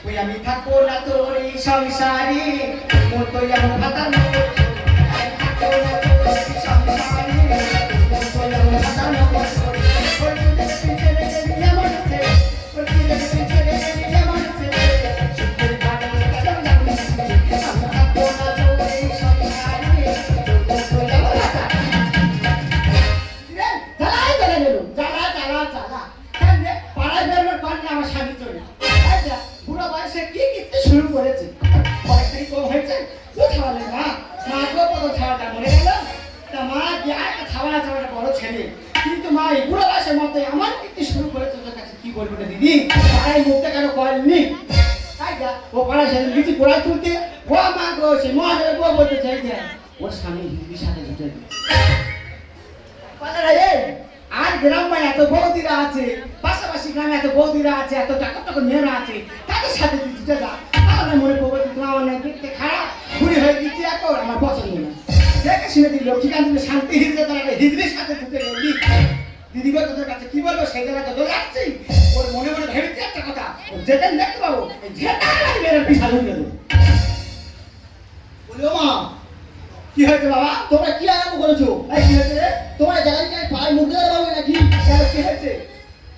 ওই আমি থাকবো না তোর এই সংসারে মতো এমন ফাটানো শুরু করেছে কয়েকটাই কম হয়েছে খাওয়ালে মা মা গো কত খাওয়াটা মরে গেল তা মা খাওয়া যাওয়াটা বড় ছেলে কিন্তু মা এই বুড়ো বয়সের মধ্যে আমার কীর্তি শুরু করেছে তোর কাছে কি বলবো না দিদি পাড়ায় মুখটা কেন করেননি তাই যা ও পাড়ায় সেদিন লিচি পোড়ায় তুলতে ও মা গো সে মহাদেব গো বলতে চাই যে ওর স্বামী হিন্দির সাথে জুটে আর গ্রামে এত বৌদিরা আছে পাশাপাশি গ্রামে এত বৌদিরা আছে এত টাকা টাকা মেয়েরা আছে তাদের সাথে তুই জুটে যা তাহলে মনে করবো তোমার অনেক দেখতে খারাপ ঘুরে হয়ে দিচ্ছি এখন আমার পছন্দ না দেখে শুনে দিল ঠিক আছে শান্তি হিন্দে তারা হিন্দির সাথে জুটে গেলি দিদি গো তোদের কাছে কি বলবো সেই জায়গায় তো যাচ্ছি ওর মনে মনে ভেবেছি একটা কথা যেতেন দেখতে পাবো যেটা মেয়ের পিছা ঢুকে দেবো বলি ও মা কি হয়েছে বাবা তোমরা কি আরম্ভ করেছো এই কি হয়েছে তোমরা জায়গায় কি পায়ে মুখ দিয়ে বাবু নাকি কি হয়েছে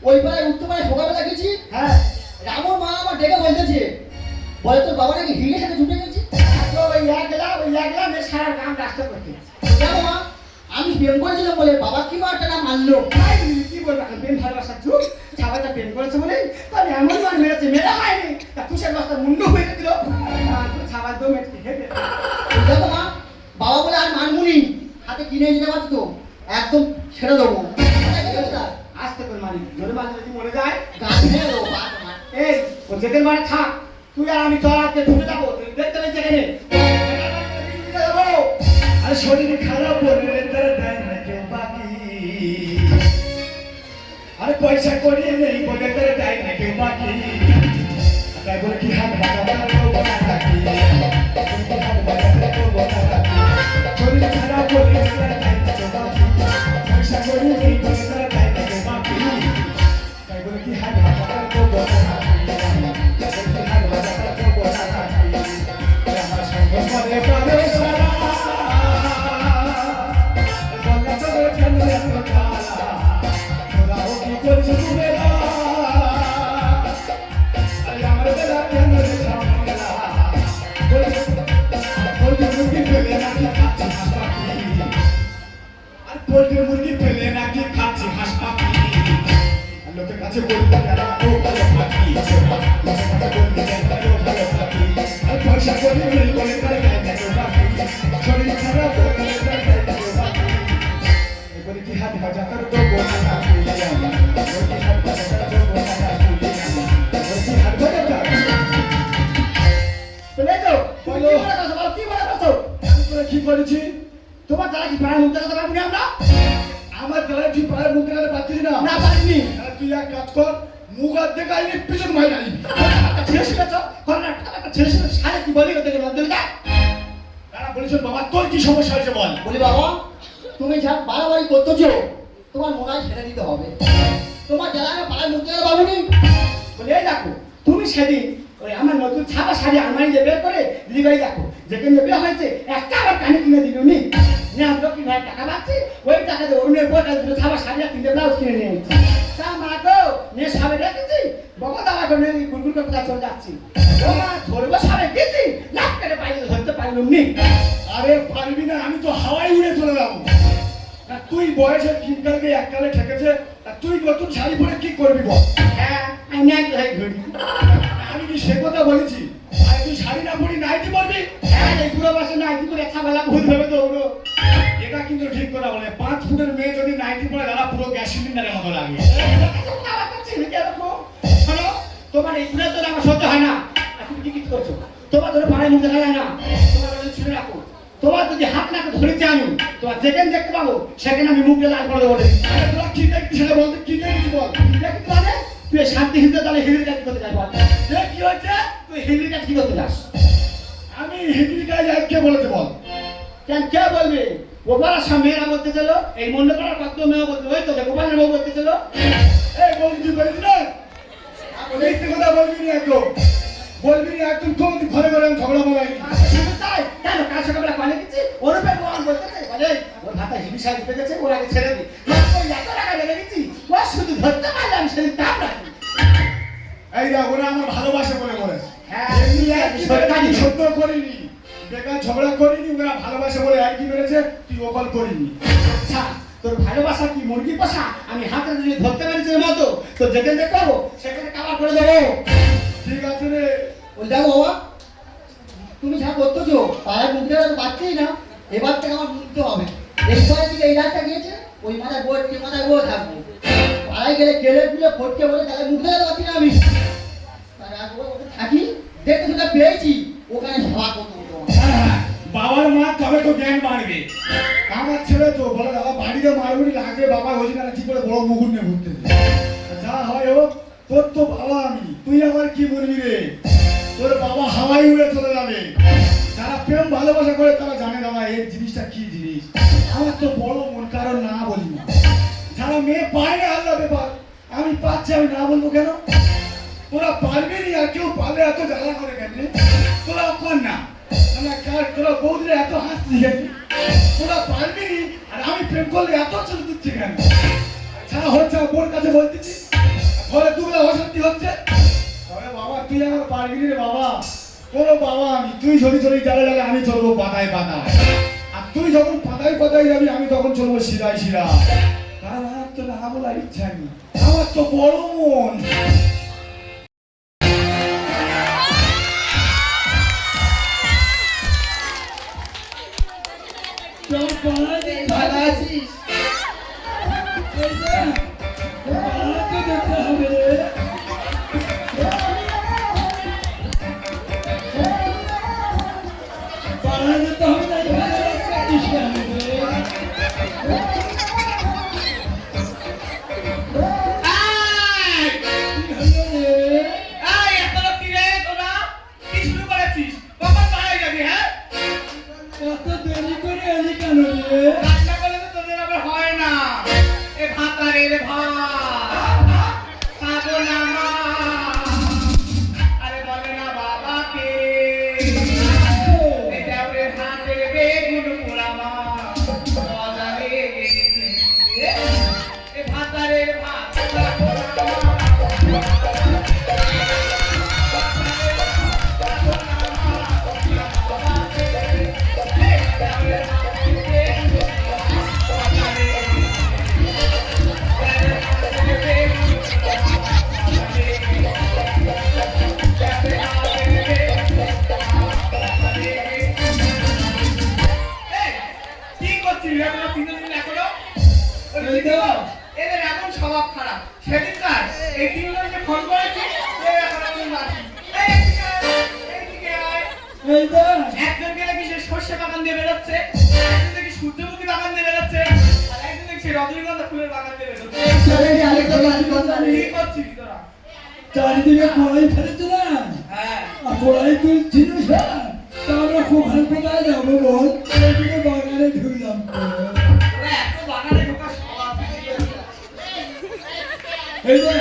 ওই পায়ে উঠতে পারে সকালবেলা গেছি হ্যাঁ রামর মা আমার ডেকে বলতেছে বলে তোর বাবা নাকি হিলের সাথে ছুটে গেছি তো ওই একলা মেয়ে সারা গ্রাম রাস্তা করতে জানো মা আমি প্রেম করেছিলাম বলে বাবা কি মারটা না মানলো কি বলবো প্রেম ভালোবাসা চুপ ছাবাটা প্রেম করেছে বলে তাহলে এমন মার মেরেছে মেরা হয়নি তা তুষের বস্তা মুন্ডু হয়ে গেছিল ছাবার দো মেরেছে দেখো মা বাবা বলে আর মানমুনি হাতে কিনে দিতে পারছো তো একদম ছেড়ে দেবো আসতে করে মারি ধরে মাঝে যদি মরে যায় গাছ ছেড়ে দেবো এই ও যেতে মানে থাক তুই আর আমি চল আজকে ঢুকে যাবো তুই দেখতে পেয়েছে কেন আরে শরীর খারাপ বললে তারা দেয় না কেউ বাকি আরে পয়সা করিয়ে নেই বলে তারা দেয় না কেউ বাকি তাই বলে কি হাত বাঁচাতে করবো না থাকি হাত বাঁচাতে করবো না থাকি শরীর খারাপ বললে তারা দেয় না কেউ বাকি পয়সা করিয়ে নেই বলে তারা দেয় না কেউ বাকি তাই বলে কি হাত বাঁচাতে করবো না থাকি হাত বাঁচাতে করবো না থাকি আমার সঙ্গে করে পারে সারা মুরগি ফেলে নাকি খাচ্ছি হাঁস পাখি লোকের কাছে বলতে পয়সা করে বলে শরীর খারাপ বলে কি হাত বাজাতার তো কি করেছি তোমার যারা কি প্রায় মুক্ত করতে পারবি আমরা আমার যারা কি প্রায় মুক্ত করতে পারছিস না না পারিনি তুই এক কাজ কর মুখ আর দেখে আইনি পিছন মাই আইনি ছেড়ে শিখেছ একটা ছেড়ে শিখে সারে কি বলি ওদেরকে লজ্জা দিতা তারা বলেছেন বাবা তোর কি সমস্যা হয়েছে বল বলি বাবা তুমি যা বাড়াবাড়ি করতেছো তোমার মনে হয় ছেড়ে দিতে হবে তোমার যারা আমি প্রায় মুক্ত করতে পারবি বলে এই দেখো তুমি সেদিন ওই আমার নতুন ছাপা শাড়ি আলমারি যে বের করে দিদি ভাই দেখো যেখানে বিয়ে হয়েছে একটা আবার কানে কিনে দিল নি আমরা কি ভাই টাকা পাচ্ছি ওই টাকা দিয়ে অন্যের পর ছাপা শাড়ি কিনতে ব্লাউজ কিনে নিয়ে নিচ্ছি তা মা গো নিয়ে সাবে রেখেছি বাবা দাবা করে গুড়গুড় করে কোথায় চলে যাচ্ছি ও মা ধরবো সাবে গেছি লাভ করে পাইলে ধরতে পারলাম নি আরে পারবি না আমি তো হাওয়ায় উড়ে চলে যাবো তুই বয়সে তিনকালকে এককালে ঠেকেছে তুই নতুন শাড়ি পরে কি করবি বল হ্যাঁ আমি এক ঘড়ি আমি কি সে কথা বলেছি আর তুই শাড়ি না পরি নাইটি পরবি হ্যাঁ এই পুরো বাসে নাইটি পরে ছাবালা ভূত হবে দৌড়ো এটা কিন্তু ঠিক কথা বলে 5 ফুটের মেয়ে যদি নাইটি পরে দাদা পুরো গ্যাস সিলিন্ডারের মতো লাগে শোনো তোমার এই পুরো তো আমার সহ্য হয় না তুমি কি কিছু করছো তোমার ধরে পাড়ায় মুখ দেখা যায় না তোমার ছেড়ে রাখো তোমার যদি হাত নাকে ধরেছি আমি তোমার যেখানে দেখতে পাবো সেখানে আমি মুখে লাল করে দেবো তোরা কি দেখবি সেটা বলতে কি দেখবি বল দেখতে পাবে তুই শান্তি হিন্দে তাহলে হিলির কাজ করতে যাস বল কি হচ্ছে তুই হিলির কাজ কি করতে যাস আমি হিলির কাজ কে বলেছে বল কেন কে বলবে? গোপালের সব মেয়েরা বলতে ছিল, এই মন্ডপাড়ার কত মেয়ে বলতে, ওই তো গোপালের বউ বলতে ছিল। এই বন্ধু বলবি না, মিথ্যে কথা বলবি না একদম, বলবি না একদম। তুমি ঘরে ঘরে আমি ঝগড়া বলাই শুধু তাই কেন? কাল সকালে কলে গেছি, ওর উপরে প্রমাণ বলতেছে, বলে ওর ভাতা হিবিশা দিতে গেছে, ওর আগে ছেড়ে দিই। ওই এত টাকা লেগে গেছি, ও শুধু ধরতে পারলাম সেদিন তাপ রাখি। এই দেখ, ওরা আমার ভালোবাসে বলে বলেছে। হ্যাঁ, এমনি একই সত্য করিনি, বেকার ঝগড়া করিনি, ওরা ভালোবাসে বলে একই মেরেছে, তুই ওকল করিনি। আচ্ছা, তোর ভালোবাসা কি মুরগি পোষা? আমি হাতে যদি ধরতে পেরেছি এর মতো, তো যেখানে দেখাবো সেখানে কাবার করে দেবো। ঠিক আছে রে। ওই দেখো বাবা, তুমি যা করতেছো পাড়ার মুখে বাচ্চাই না, এবার থেকে আমার মুখতে হবে। এই সময় থেকে এই রাস্তা গিয়েছে, ওই মাথায় বই যে মাথায় বই থাকবো, পাড়ায় গেলে গেলে গুলো ফটকে বলে তাহলে মুখে পাচ্ছি না আমি। তার আগে ওখানে থাকি, দেখতে সেটা পেয়েছি, ওখানে সভা করতে হতো। হ্যাঁ, বাবার মা তবে তো জ্ঞান বাড়বে। আমার ছেলে তো বলে দাদা বাড়িতে মারবি লাগবে, বাবা হয়েছে না ঠিক করে বড় মুকুট নিয়ে ঘুরতে দে। যা হয় হোক, তোর তো বাবা আমি, তুই আমার কি বলবি রে? তোর বাবা হাওয়াই উড়ে চলে যাবে। যারা প্রেম ভালোবাসা করে তারা জানে দাদা এই জিনিসটা কি জিনিস। আমার তো বড় মন, কারণ না বলি না। যারা মেয়ে পায় না আল্লাহ ব্যাপার, আমি পাচ্ছি, আমি না বলবো কেন? তোরা পারবি না, আর কেউ পারলে এত জ্বালা করে কেন? তোরা কর না, তোরা বৌদিরা এত হাসছি কেন? তোরা পারবি না, আর আমি প্রেম করলে এত চলে দিচ্ছি কেন? ছাড়া হচ্ছে বোর কাছে বলতেছি, ঘরে দুবেলা অশান্তি হচ্ছে। তবে বাবা তুই আমার পারবি রে বাবা, তোর বাবা আমি। তুই ঝরি ঝরি জালে জালে, আমি চলবো পাতায় পাতায়। আর তুই যখন পাতায় পাতায় যাবি, আমি তখন চলবো শিরায় শিরা। কারণ আমার তো না বলার ইচ্ছা নেই, আমার তো বড় মন। ভালো আছিস? এদের এমন স্বভাব খারাপ। সেদিনকার এই তিনজনকে ফোন করেছি, একজন গেলে কি সে সর্ষে বাগান দিয়ে বেরোচ্ছে, একজন দেখি সূর্যমুখী বাগান দিয়ে বেরোচ্ছে, আর একজন দেখি রজনীগন্ধা ফুলের বাগান দিয়ে বেরোচ্ছে। কি করছিস তোরা? চারিদিকে কড়াই ফেলেছে না, হ্যাঁ, আর কড়াই তুলছিস না, তা আমরা খুব ভালো কোথায় যাবো বল? এইদিকে বাগানে ঢুকলাম। তোরা এত বাগানে ঢোকার স্বভাব। এই যে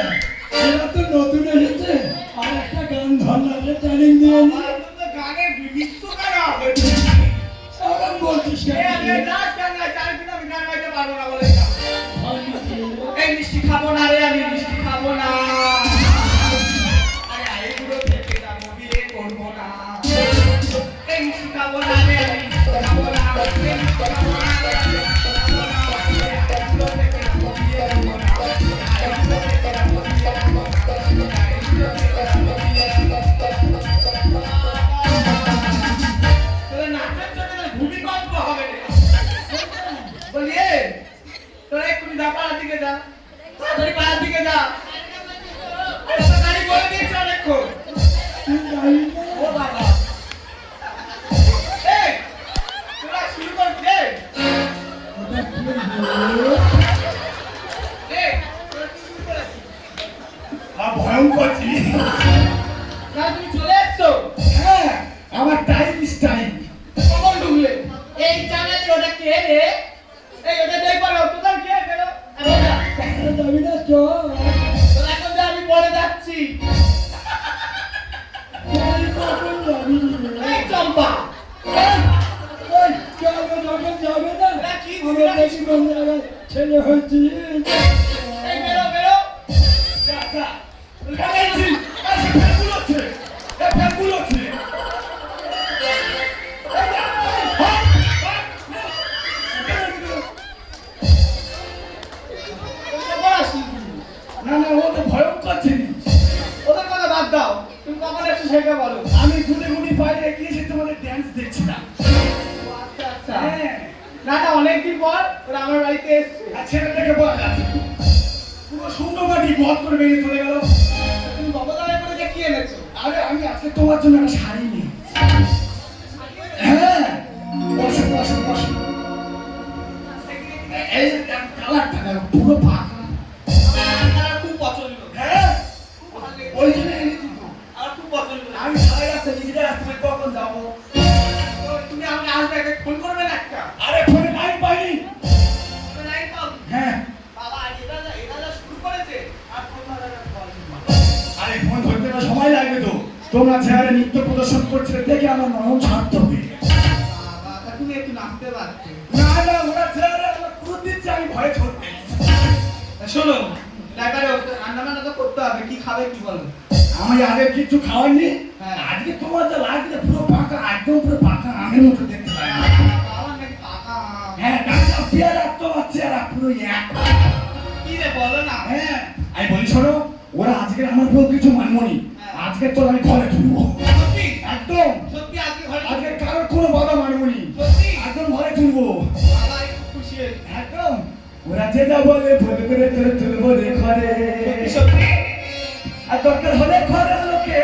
এরা তো নতুন এসেছে, আর একটা গান ধরনাকে ট্রেনিং দিয়ে নি। আমার তো গানের বিবিধ করা হয়েছে। সারাম বলছিস এই কেন? আমি নাচ গান গাই, তার কিন্তু আমি গান গাইতে পারবো না বলে না। এই মিষ্টি খাবো না রে, আমি মিষ্টি খাবো না। আরে আইগুলো থেকে যাবো, বিয়ে করবো না। এই মিষ্টি খাবো না রে, আমি মিষ্টি খাবো না। এই মিষ্টি খাবো না রে, আমি মিষ্টি খাবো না। আইগুলো থেকে যাবো, বিয়ে করবো না। আইগুলো থেকে যাবো, বিয়ে করবো না। আইগুলো থেকে যাবো, বিয়ে করবো না। তোরা নাচের জন্য তো ভূমিকম্প হবে রে। বলি তোরা একটু যা, পাড়ার দিকে যা, তাড়াতাড়ি পাড়ার দিকে যা। আরে তো গাড়ি করে দিয়েছে অনেকক্ষণ। ও বাবা, এই তোরা শুরু কর দে। এই তোরা কি শুরু করেছিস? ভয়ঙ্কর জিনিস। না তুমি চলে এসছো? হ্যাঁ, আমার টাইম ইজ টাইম। কখন ঢুকলে? এই 4 চল তোরা এখন যা, আমি পরে যাচ্ছি। তুই কখন যাবি রে? এই চম্পা, ওই যাবে যখন যাবে না এরা কি আমরা ঘুরে বেশি কোন জায়গায় ছেলে হয়েছি এই বেরো বেরো। চাচা লাগাইছি আর সে ফেলগুলো হচ্ছে এ ফেলগুলো হচ্ছে তোমরা বড় আসি। না না ও তো ভয়ঙ্কর জিনিস ওদের কথা বাদ দাও, তুমি কখন একটু সেটা বলো। আমি গুনে গুনি বাইরে গিয়েছি তোমাদের ড্যান্স দেখছিলাম আচ্ছা আচ্ছা, হ্যাঁ না না অনেকদিন পর ওরা আমার বাড়িতে এসছে। আর ছেলেটাকে বলা যাচ্ছে পুরো শূন্য মাটি মত করে বেরিয়ে চলে গেল তুমি বাবাদারে করে যে কি এনেছো? আরে আমি আজকে তোমার জন্য একটা শাড়ি নিয়ে হ্যাঁ বসো বসো বসো এই যে কালারটা দেখো পুরো পাকা আমার খুব পছন্দ। হ্যাঁ খুব ভালো লেগেছে। ওই জন্য এনেছি তো আমার খুব পছন্দ। আমি সারা রাস্তা নিজেদের রাস্তা কখন যাবো তো তুমি আমাকে আসবে, একটা ফোন করবে না একটা? আরে ফোনে লাইন পাইনি তুমি লাইন পাও? হ্যাঁ বাবা এটা যা শুরু করেছে আর ফোন ধরার বল। আরে ফোন ধরতে না সময় লাগবে তো তোমরা চেহারে নৃত্য প্রদর্শন করছে দেখে আমার মন ছাড়ত হবে বাবা তা তুমি একটু নাচতে পারতে। না না ওরা চেহারে আমার ক্রোধ দিচ্ছে আমি ভয়ে ধরতে শোনো, এবারে রান্না বান্না তো করতে হবে, কি খাবে কি বলো? আমি আগে কিছু খাওয়াইনি হ্যাঁ। আজকে তোমার যা লাগছে পুরো পাকা একদম পুরো পাকা আমের মতো দেখতে পাই বাবা নাকি পাকা আম। হ্যাঁ ডাক্তার পেয়ারা তোমার চেহারা পুরো এক কি রে বলো না। হ্যাঁ আমি বলি শোনো ওরা আজকে আমার বউ কিছু মানমনি হ্যাঁ। আজকে তো আমি ঘরে তুলবো সত্যি একদম সত্যি আজকে ঘরে আজকে কারোর কোনো বাধা মানমনি সত্যি একদম ঘরে তুলবো বাবা একটু খুশি হয়েছে। একদম ওরা যেটা বলে ভুল করে তোর তুলবো রে ঘরে সত্যি সত্যি আর দরকার হলে ঘরের লোকে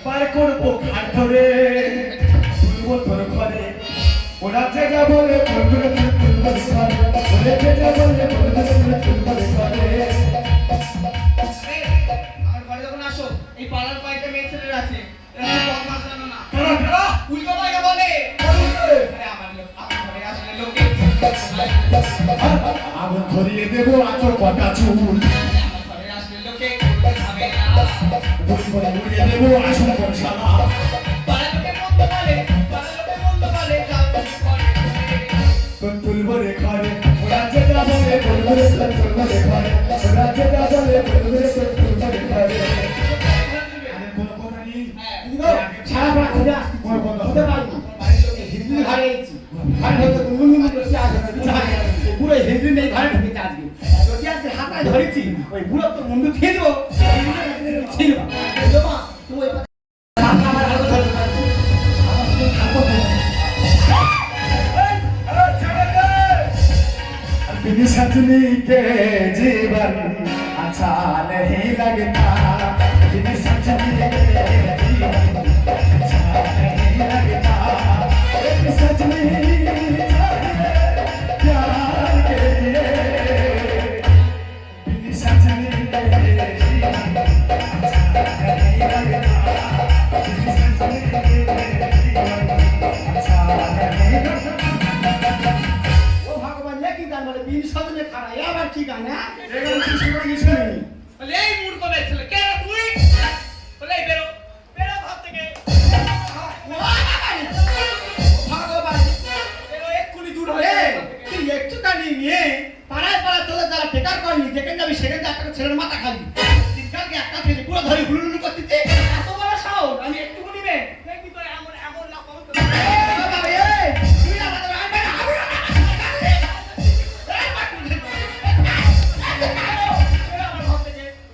বার করবো ঘাট ধরে তুলবো তোর ঘরে ওরা যেটা বলে ভুল করে তোর তুলবো রে ঘরে ওরা যেটা বলে ভুল করে তোর তুলবো রে ঘরে আমার ঘরে যখন আসো এই পাড়ার কয়েকটা মেয়ে ছেলেরা আছে, এরা তো বদমাশ জানো না, কারা কারা উল্টো পাল্টা বলে। বলে আরে আমার লোক, আমার ঘরে আসলে লোকে আগুন ধরিয়ে দেবো আচর কটা চুল আমার ঘরে আসলে লোকে খাবে না। বলে উড়িয়ে দেবো আসন বংশালা পাড়ার লোকে মন্দ বলে, পাড়ার লোকে মন্দ বলে, যাও তুমি ঘরে। তোর তুলবো রে ঘরে ওরা যেটা বলে ভুল করে তোর তুলবো রে ঘরে ওরা যেটা বলে ভুল করে তোর তুলবো রে ঘরে আরে কোনো কথা নেই সারা পাড়া খুঁজে আসছি, কোনো কথা খুঁজে পাইনি। বাড়ির লোকে হিন্দি ঘরে এসেছি, ঘরে হয়তো গুনগুন করছে আজকে, পুরো হিন্দি নেই ঘরে ঢুকেছে আজকে। যদি আজকে হাতায় ধরেছি, ওই বুড়ো তো মুন্ডু খেয়ে দেবো, ছিল মা তুমি ওই আমার হাতে ধরে ফেলছে। আমার শুধু থাকো তো। बिन सजनी के जीवन अच्छा नहीं लगता बिन सजनी के जीवन अच्छा नहीं लगता बिन सजनी प्यार के लिए बिन सजनी के जीवन अच्छा नहीं लगता बिन सजनी के जीवन अच्छा नहीं लगता ও ভগবান, এ কি গান বলে? বিন সজনে খাড়া, এ আবার কি গান, হ্যাঁ? এরকম কিছু করে কিছু নেই বলে এই মূর্খ মেয়ে ছেলে কে রে তুই? বলে এই বেরো বেরো ঘর থেকে ভগবান, বেরো এক্ষুনি দূর এ, হয়ে তুই একটুখানি নিয়ে পাড়ায় পাড়ায় তোদের যারা বেকার করেনি, যেখানে যাবি সেখানে একটা করে ছেলের মাথা খাবি। দিনকালকে একটা ছেলে পুরো ধরে হুলুলুলু করতেছে। এত বড় সাহস, আমি একটুকু নিবে। দেখবি তো এমন এমন না কম তো বাবা, এ, তুই আমাদের আনবে না, আমি না।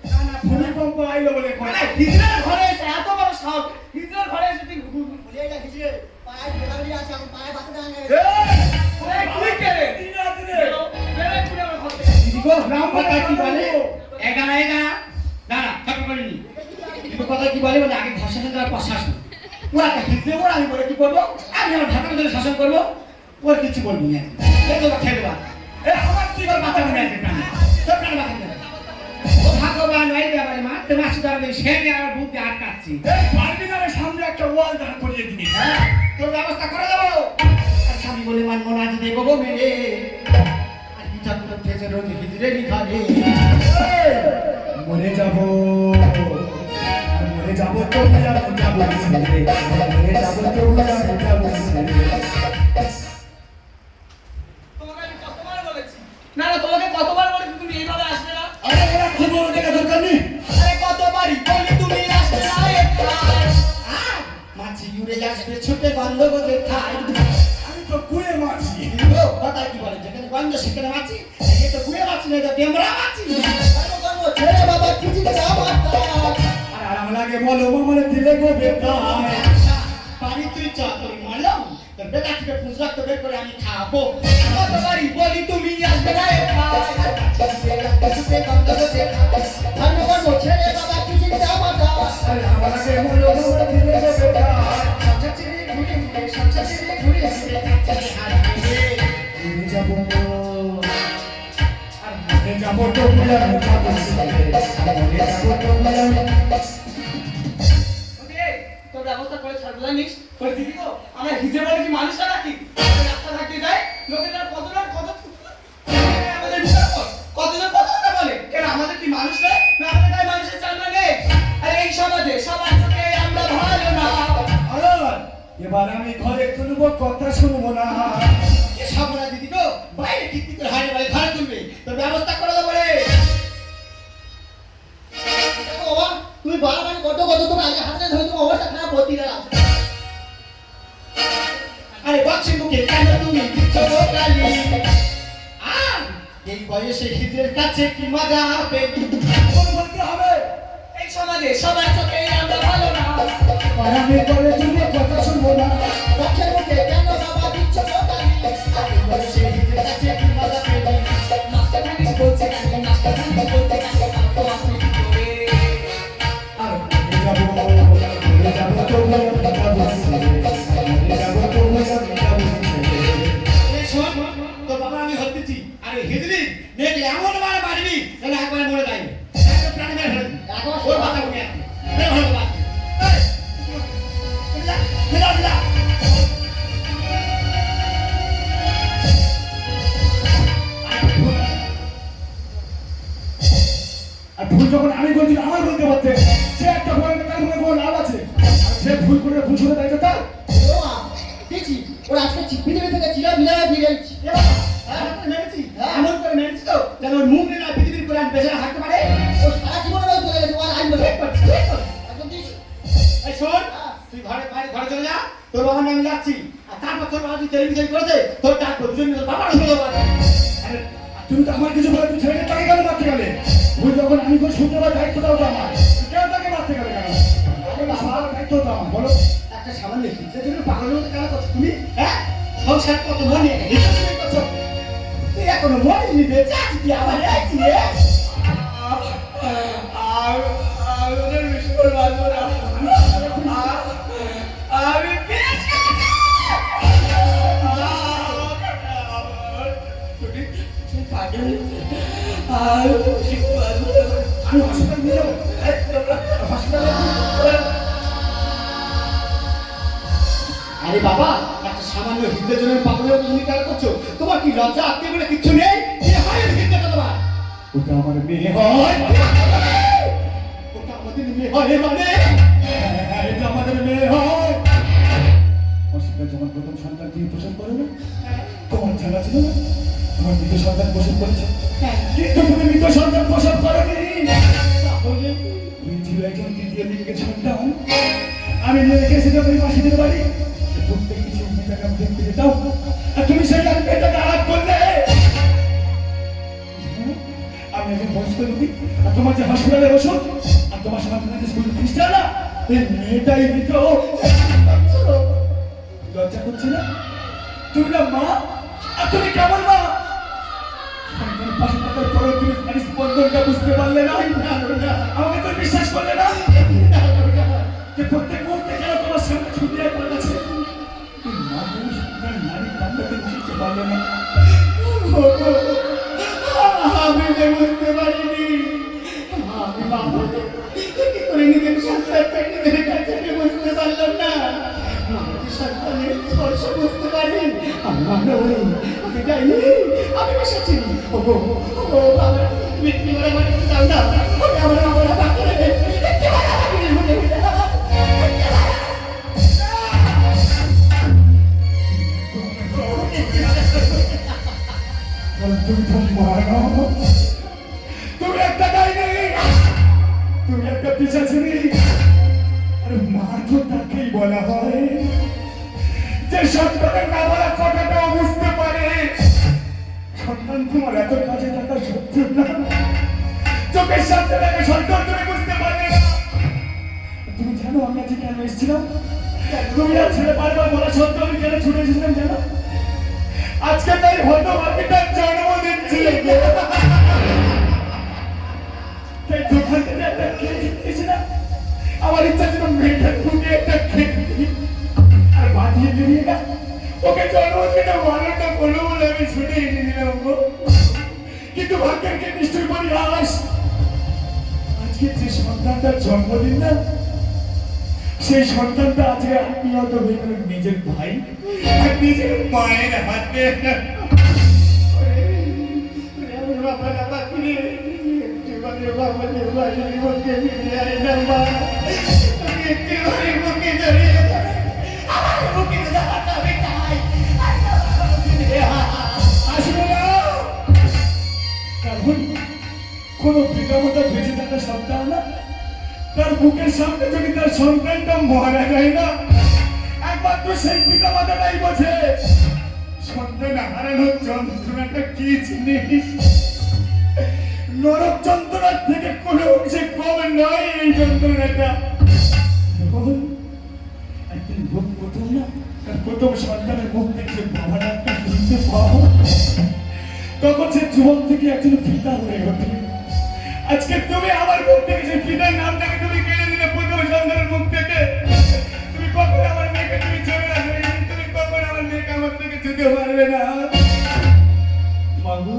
না না ভূমিকম্প আইলো বলে মানে কথা হিজড়ার ঘরে এসে এত বড় সাহস, হিজড়ার ঘরে এসে তুই বলি এটা হিজড়ে পায়ে গোলাগুলি আছে আমার পায়ে বাসা দাঁড়ানো এই, তুই কে রে? বেরো বেরো এক্ষুনি আমার ঘর থেকে দিদিগো, রাম কথা কি বলে? এগানা এগানা, দাঁড়া, থাকো করিনি। দিদিগো কথা কি বলে? বলে আগে ঘর শাসন করার পর শাসন। ও একটা হিজড়ে বড়, আমি বলে কি করবো? আমি আমার ঢাকার ধরে শাসন করবো। ওর কিছু বলবি না। খেয়ে দেবো, খেয়ে দেবো। এ, আমার কি করে মাথা মনে আছে প্রাণে? তোর প্রাণে মাথা মনে আছে? ও ভগবান, ওই ব্যাপারে মারতে মাসি ধরবে, সে নিয়ে আমার বুদ্ধি আটকাচ্ছি। এই পারবি না রে, সামনে একটা ওয়াল দাঁড় করিয়ে দিবি হ্যাঁ, তোর ব্যবস্থা করে দেবো। আর স্বামী বলে মানবো না, যদি দেবো মেরে। আর পিঠা পুরো খেয়েছে রোজ হিজড়ে নি খাবে। মনে যাবো তবু আমি যাবো ছেড়ে মনে যাবো তবু আমি যাবো ছেড়ে তোমাকে আমি কতবার বলেছি না না তোমাকে কতবার বলেছি তুমি এইভাবে আসবে না আরে ওরা খবর দেখা দরকার নেই আরে কতবারই বলি তুমি আসবে না এখানে মাছি উড়ে আসবে ছুটে গন্ধ বোঝে খাই আমি তো কুয়ে মাছি কথা কি বলে যেখানে গন্ধ সেখানে মাছি এ তো কুয়ে মাছি না এটা ডেমরা মাছি ছেড়ে বাবা খিচুড়ি আমার আর আরাম লাগে বলো মামারে দিলে গো বেটায় পানি তুই চা তোর মারলাম তোর বেটা থেকে পুঁজ রক্ত বের করে আমি খাবো কতবারই বলি তুমি আসবে না ধন্যবাদ ছেড়ে বাবা খিচুড়ি আমার আর আরাম লাগে বলো মামারে দিলে গো বেটায় ঘুরে যাবো আর মনে যাবো তবু আমি যাবো ছেড়ে মনে যাবো তবু আমি তোর ব্যবস্থা করে ছাড়বো জানিস ওই দিদি তো আমরা হিজে বলে কি মানুষরা নাকি রাস্তা থাকতে যায় লোকেরা কতজন আমাদের বিচার কর কতজন কত কথা বলে কেন আমাদের কি মানুষ নয় না আমাদের গায়ে মানুষের চালনা নেই আর এই সমাজে সবার চোখে আমরা ভালো না আর এবার আমি ঘরে তুলবো কথা শুনবো না এ সাবনা দিদি গো বাইরে ঠিক করে হাড়ে বাইরে ঘরে তুলবে তোর ব্যবস্থা করে দেবো রে বাবা তুমি বারবার কত তোমার আগে হাতে ধরে তোমার অবস্থা খারাপ করতে গেলাম আরে বক্সিং বুকে কেন তুমি দিচ্ছ গালি এই বয়সে হিজড়ের কাছে কি মজা হবে বলতে হবে এই সমাজে সবার চোখে আমরা ভালো না আর আমি ঘরে তুলবো কথা শুনবো না পক্ষের মুখে কেন বাবা দিচ্ছ গালি এই বয়সে হিজড়ের কাছে কি মজা পেলি মাস্টার ভাঙিস বলছে নাকি মাস্টার ভাঙিস বলছে নাকি তো আসলে কি করে আর ঘুরে যাবো তবু আমি যাবো ছেড়ে মনে যাবো তবু আমি যাবো ছেড়ে এই শোন তোর বাবা আমি হতেছি আরে হিজড়ি মেয়েকে এমন মারে মারবি যেন একবারে মরে যাই একদম প্রাণে মেরে ফেলবি ওর মাথা উঠে আসবে মেরে ফেলবো বাদ মিলা মিলা আর ভুল যখন আমি বলছি আমার বলতে পারতে সে একটা বলে তার মনে কোনো লাভ আছে আর সে ভুল করে ভুল শুনে দায়িত্ব তার ও মা দেখছি ওর আজকে পৃথিবী থেকে চিরা মিলায় ফিরে এসেছি এ বাবা এমন করে মেরেছি এমন করে মেরেছি তো যেন ওর মুখ নিয়ে পৃথিবীর করে আমি বেঁচে থাকতে পারে ও সারা জীবনে চলে গেছে ও আর আসবে না ঠিক করছি ঠিক করছি একদম দিয়েছি এই শোন তুই ঘরে বাইরে ঘরে চলে যা তোর বাবা নিয়ে আমি যাচ্ছি আর তারপর তোর বাবা যদি টেলিভিশন করেছে তোর ডাকবো দুজন মিলে বাবার শুনে দেবো আরে তুমি তো আমার কিছু বলে তুমি ছেলেকে তাকে কেন মারতে গেলে ভুল যখন আমি কোনো শুনতে পারি দায়িত্বটাও তো আমার কেন তাকে মারতে গেলে কেন আরে বাবা দায়িত্ব তো আমার বলো একটা সামান্য হিজড়ের জন্য পাগলের মতো কেন করছো তুমি হ্যাঁ সংসার কত মনে হিজড়ে করছো তুই এখনো মনে নি বেঁচে আছিস তুই আবার আইছি রে আর ওদের বিস্কুট বাজবো না আমি পেয়েছি আমি হসপিটাল নিয়ে যাবো হসপিটালে আরে বাবা একটা সামান্য হিজড়ের জন্য পাগলের মতো তুমি কেন করছো তোমার কি লজ্জা আত্মীয় বলে কিচ্ছু নেই কি হয় হিজড়ে তোমার ওটা আমার মেয়ে হয় ওটা আমাদের মেয়ে হয় মানে হ্যাঁ, এটা আমাদের মেয়ে হয় হসপিটাল যখন প্রথম সন্তান তুমি প্রসব করো না তোমার জানা ছিল না তোমার মৃত সন্তান প্রসব করেছে কিন্তু তুমি মৃত সন্তান প্রসব করোনি তাহলে তুমি ছিল একজন তৃতীয় লিঙ্গের সন্তান আমি নিয়ে রেখেছি তুমি মাসিদের বাড়ি প্রত্যেক কিছু মেয়েটাকে আমি দেখতে যেতাম আর তুমি সেই আমি মেয়েটাকে আঘাত করলে আমি একজন বয়স্ক রোগী আর তোমার যে হসপিটালের ওষুধ আর তোমার সন্তানের স্কুল ফিসটা না এই মেয়েটাই মৃত লজ্জা করছে না তুমি না মা আর তুমি কেমন মা সন্তানের পাশে থাকার পরেও তুমি তার স্পন্দনটা বুঝতে পারলে না আমাকে তুমি বিশ্বাস করলে না যে প্রত্যেক মুহূর্তে কেন তোমার সামনে ছুটি পড়ে গেছে মানুষ তার নারীর কাণ্ডকে বুঝতে পারলে না আমি যে বুঝতে পারিনি আমি বাবা কি করে নিজের সংসার পেটে মেরে কাছে বুঝতে পারলাম না মানুষের সন্তানের স্পর্শ বুঝতে পারি আমি যাইনি আমি বসেছি ও বাবা তুমি কি করে যাও না আমার বাবা বাবা করে তুমি তো মানো, তুমি একটা ডাইনি, তুমি একটা পিশাচিনী। আরে মা তো তাকেই বলা হয় যে সন্তানের না বলা কথাটাও বুঝতে পারে। সন্তান তোমার এত কাছে থাকা সত্ত্বেও না, চোখের সামনে থাকে সন্তান তুমি বুঝতে পারবে না। তুমি জানো আমি আজকে কেন এসেছিলাম? তুমি আর ছেলে বারবার বলা সত্ত্বেও আমি কেন ছুটে এসেছিলাম জানো? আজকে তাই হতভাগীটার জন্মদিন ছিল। তাই দোকান থেকে একটা কেক কিনেছিলাম। আমার ইচ্ছা ছিল মেয়েটার ফুটে একটা কেক আর বাঁধিয়ে বেরিয়ে গেল। ওকে জন্মদিনে বারোটা বললো বলে আমি ছুটে এনে দিলাম গো। কিন্তু ভাগ্যের কে নিশ্চয়ই পরিহাস, আজকে যে সন্তানটার জন্মদিন না, সেই সন্তানটা আজকে আত্মীয়ত হয়ে গেল নিজের ভাই আর নিজের মায়ের হাতে। আসবে না, কারণ কোন পিতামাতা বেঁচে থাকা সন্তান না, তার বুকের সামনে যদি তার সন্তানটা মারা যায় না, একমাত্র সেই পিতা মাতাটাই বোঝে সন্তান হারানোর যন্ত্রণাটা কি জিনিস। নরক যন্ত্রণার থেকে কোনো অংশে কম নয় এই যন্ত্রণাটা। একদিন ভোগ প্রথম না, তার প্রথম সন্তানের মুখ থেকে বাবা ডাক্তার শুনতে পাবো, তখন সে যুবক থেকে একজন পিতা হয়ে ওঠে। আজকে তুমি আমার মুখ থেকে সেই পিতার নামটাকে তুমি কেড়ে দিলে প্রথম সন্তানের মুখ থেকে। তুমি কখন আমার মেয়েকে তুমি ছেড়ে আসবে, তুমি কখন আমার মেয়েকে আমার থেকে যেতে পারবে না। মাগু,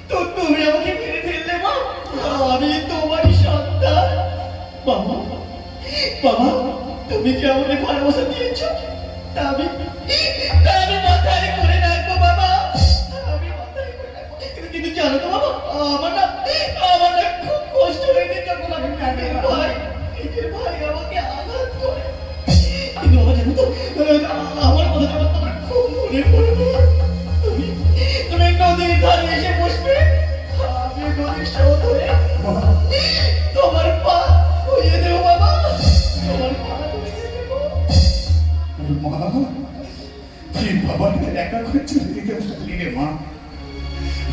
তো তুমি আমাকে মেরে ফেললে মা, আমি তোমারই সন্তান। বাবা বাবা, তুমি কি আমাকে ভালোবাসা দিয়েছ? তা আমি মাথায় করে রাখবো বাবা, আমি মাথায় করে রাখবো। কিন্তু জানো তো বাবা, আমার না খুব কষ্ট হয়েছে যখন আমি নিজের ভাই আমাকে আঘাত করে। কিন্তু বাবা জানো তো, আমার কথা তোমার খুব মনে পড়বে। তুমি নদীর ধারে এসে বসবে, আমি নদীর স্রোত হয়ে তোমার পা ধুয়ে দেবো বাবা, তোমার পা ধুয়ে দেবো। মা, তুই বাবাকে একা করে চলে দিতে পারলি রে মা।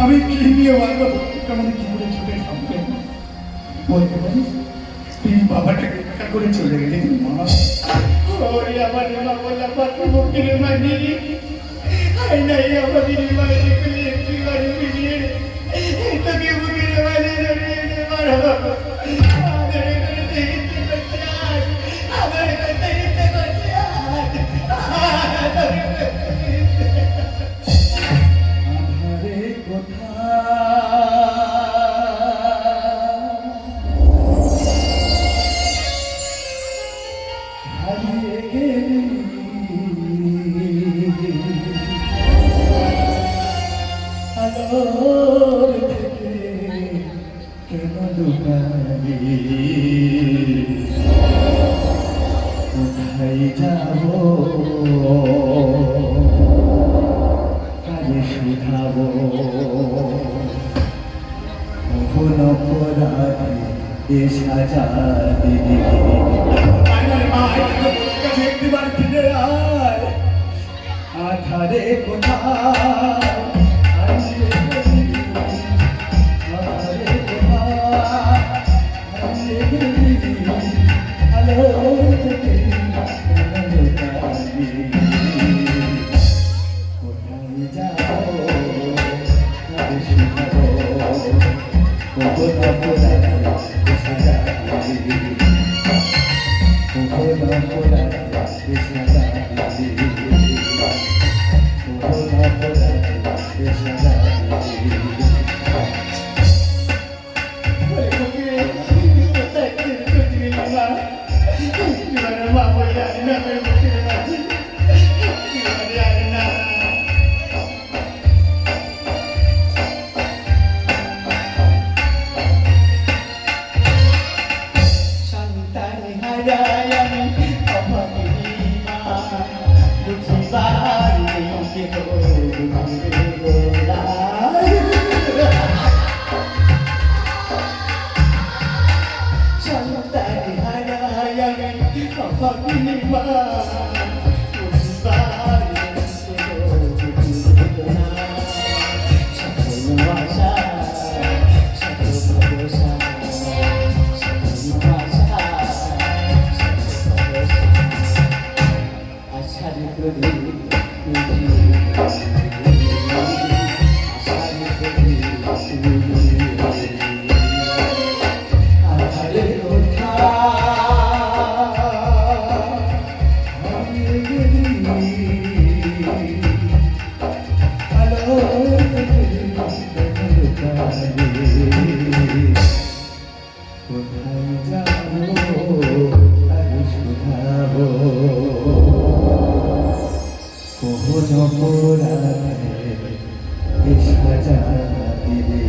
আমি কি নিয়ে বারবার আমাদের কি করে চলে থাকবে বলতে পারিস? তুই বাবাটাকে একা করে চলে গেলি মা। ওরে আমার মা বললাম পাত্র মুক্তির মানি আই নাই আমাদের মায়ের পেলে একটি বাড়ি ফিরিয়ে তোকে মুখের মাঝে ধরিয়ে দে মারো। আমার করতে ইচ্ছে করছে আজ, আমার করতে ইচ্ছে করছে আজ। আধারে হারিয়ে গেলি, আলোর থেকে কেন লুকালি, কোথায় যাব কাজে শুধাবো, কখন অপরাধে সাজা দিবি। একটিবার ফিরে আয়, আধারে কোথায় হারিয়ে গেলি, আধারে কোথায় হারিয়ে গেলি, আলো থেকে কেন লুকালি, কোথায় যাবো কাজে শুধাবো, কখন অপরাধে সাজা দিবি, কখন অপরাধে সাজা দিবি, কখন অপরাধে সাজা দিবি। সন্তান হারাই আমি অভাবী মা, যখন এ সাজা দিলে